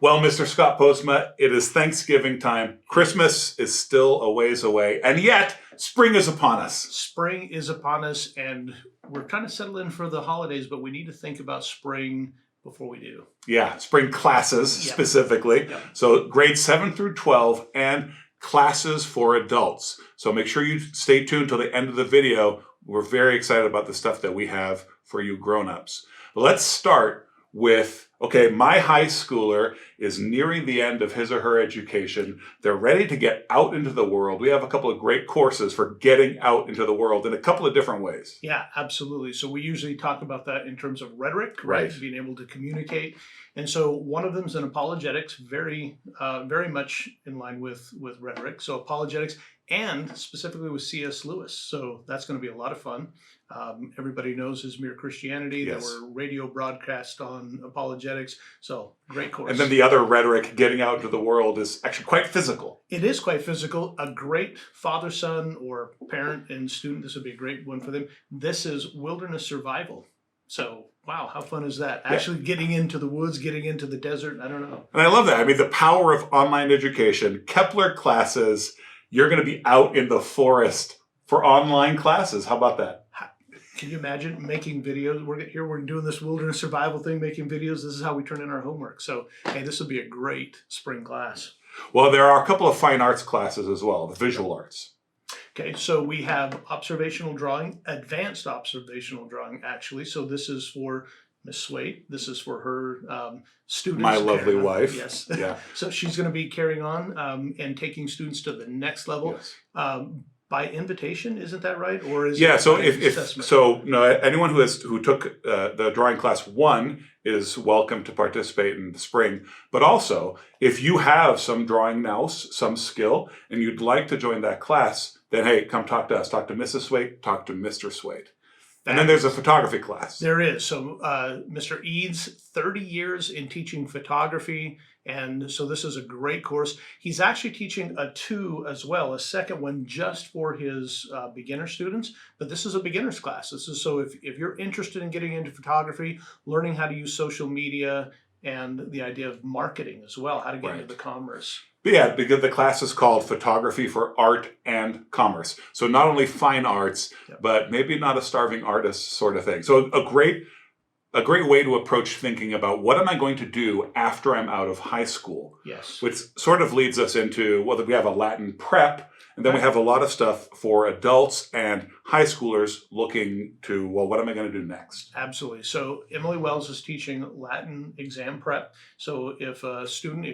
Well, Mr. Scott Postma, it is Thanksgiving time. Christmas is still a ways away, and yet spring is upon us. Spring is upon us, and we're trying to settle in for the holidays, but we need to think about spring before we do. Yeah, spring classes specifically. Yep. So grades 7 through 12 and classes for adults. So make sure you stay tuned till the end of the video. We're very excited about the stuff that we have for you grown-ups. Let's start with, okay, my high schooler is nearing the end of his or her education. They're ready to get out into the world. We have a couple of great courses for getting out into the world in a couple of different ways. Yeah, absolutely. So we usually talk about that in terms of rhetoric, right? Being able to communicate. And so one of them is in apologetics, very much in line with rhetoric. So apologetics, and specifically with C.S. Lewis. So that's going to be a lot of fun. Everybody knows his Mere Christianity. Yes. There were radio broadcasts on apologetics. So great course. And then the other rhetoric, getting out into the world, is actually quite physical. It is quite physical. A great father-son or parent and student, this would be a great one for them. This is wilderness survival. So, wow, how fun is that? Actually getting into the woods, getting into the desert, I don't know. And I love that. I mean, the power of online education, Kepler classes, you're going to be out in the forest for online classes. How about that? Can you imagine making videos? We're doing this wilderness survival thing, making videos. This is how we turn in our homework. So, hey, this will be a great spring class. Well, there are a couple of fine arts classes as well, the visual arts. Okay, so we have observational drawing, advanced observational drawing, actually. So this is for Miss Swait. This is for her students. My lovely wife. Yes. Yeah. So she's going to be carrying on and taking students to the next level. Yes. By invitation, isn't that right? Or is so it anyone who took the drawing class 1 is welcome to participate in the spring. But also, if you have some drawing nous, some skill, and you'd like to join that class, then hey, come talk to us. Talk to Mrs. Swait, talk to Mr. Swait. And then there's a photography class. There is. So Mr. Eads, 30 years in teaching photography. And so this is a great course. He's actually teaching a 2 as well, a second one just for his beginner students. But this is a beginner's class. This is so if you're interested in getting into photography, learning how to use social media, and the idea of marketing as well, how to get into the commerce. But yeah, because the class is called Photography for Art and Commerce. So not only fine arts, but maybe not a starving artist sort of thing. So a great way to approach thinking about what am I going to do after I'm out of high school? Yes. Which sort of leads us into, well, we have a Latin prep, and then we have a lot of stuff for adults and high schoolers looking to, well, what am I going to do next? Absolutely. So Emily Wells is teaching Latin exam prep. So if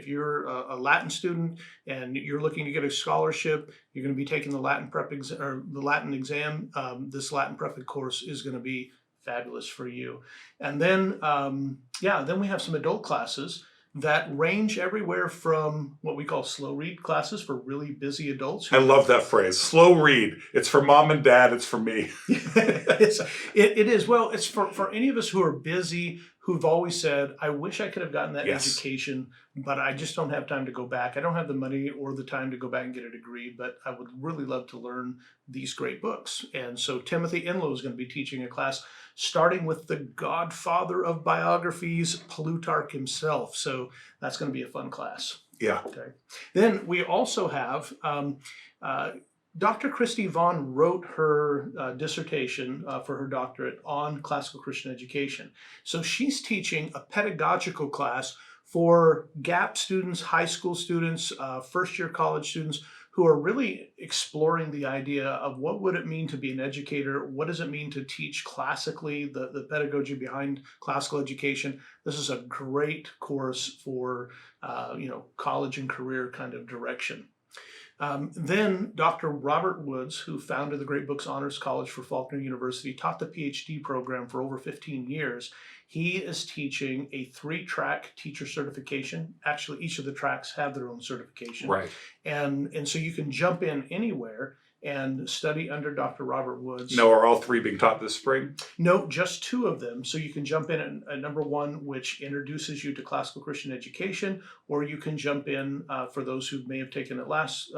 you're a Latin student and you're looking to get a scholarship, you're going to be taking the Latin prep exam. This Latin prep course is going to be fabulous for you. And then, then we have some adult classes that range everywhere from what we call slow read classes for really busy adults. I love that phrase, slow read. It's for mom and dad, it's for me. It is. Well, it's for any of us who are busy, who've always said, I wish I could have gotten that education, but I just don't have time to go back. I don't have the money or the time to go back and get a degree, but I would really love to learn these great books. And so Timothy Enloe is going to be teaching a class starting with the godfather of biographies, Plutarch himself. So that's going to be a fun class. Yeah. Okay. Then we also have Dr. Christy Vaughn wrote her dissertation for her doctorate on classical Christian education. So she's teaching a pedagogical class for GAP students, high school students, first-year college students who are really exploring the idea of what would it mean to be an educator? What does it mean to teach classically, the pedagogy behind classical education? This is a great course for college and career kind of direction. Then Dr. Robert Woods, who founded the Great Books Honors College for Faulkner University, taught the PhD program for over 15 years. He is teaching a 3-track teacher certification. Actually, each of the tracks have their own certification. Right. And so you can jump in anywhere and study under Dr. Robert Woods. No, are all 3 being taught this spring? No, just 2 of them. So you can jump in at number 1, which introduces you to classical Christian education, or you can jump in, for those who may have taken it last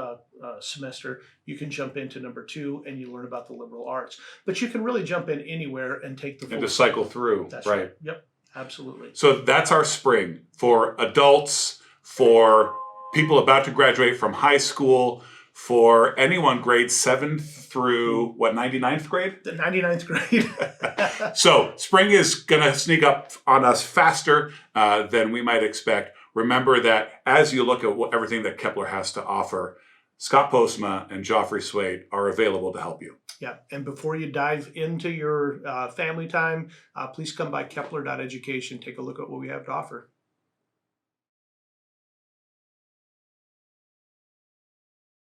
semester, you can jump into number 2 and you learn about the liberal arts. But you can really jump in anywhere and take the full. And to cycle through. That's right. Yep, absolutely. So that's our spring for adults. for people about to graduate from high school, for anyone grades 7th through, 99th grade? The 99th grade. So spring is going to sneak up on us faster than we might expect. Remember that as you look at everything that Kepler has to offer, Scott Postma and Joffre Swait are available to help you. Yeah, and before you dive into your family time, please come by Kepler.education. Take a look at what we have to offer.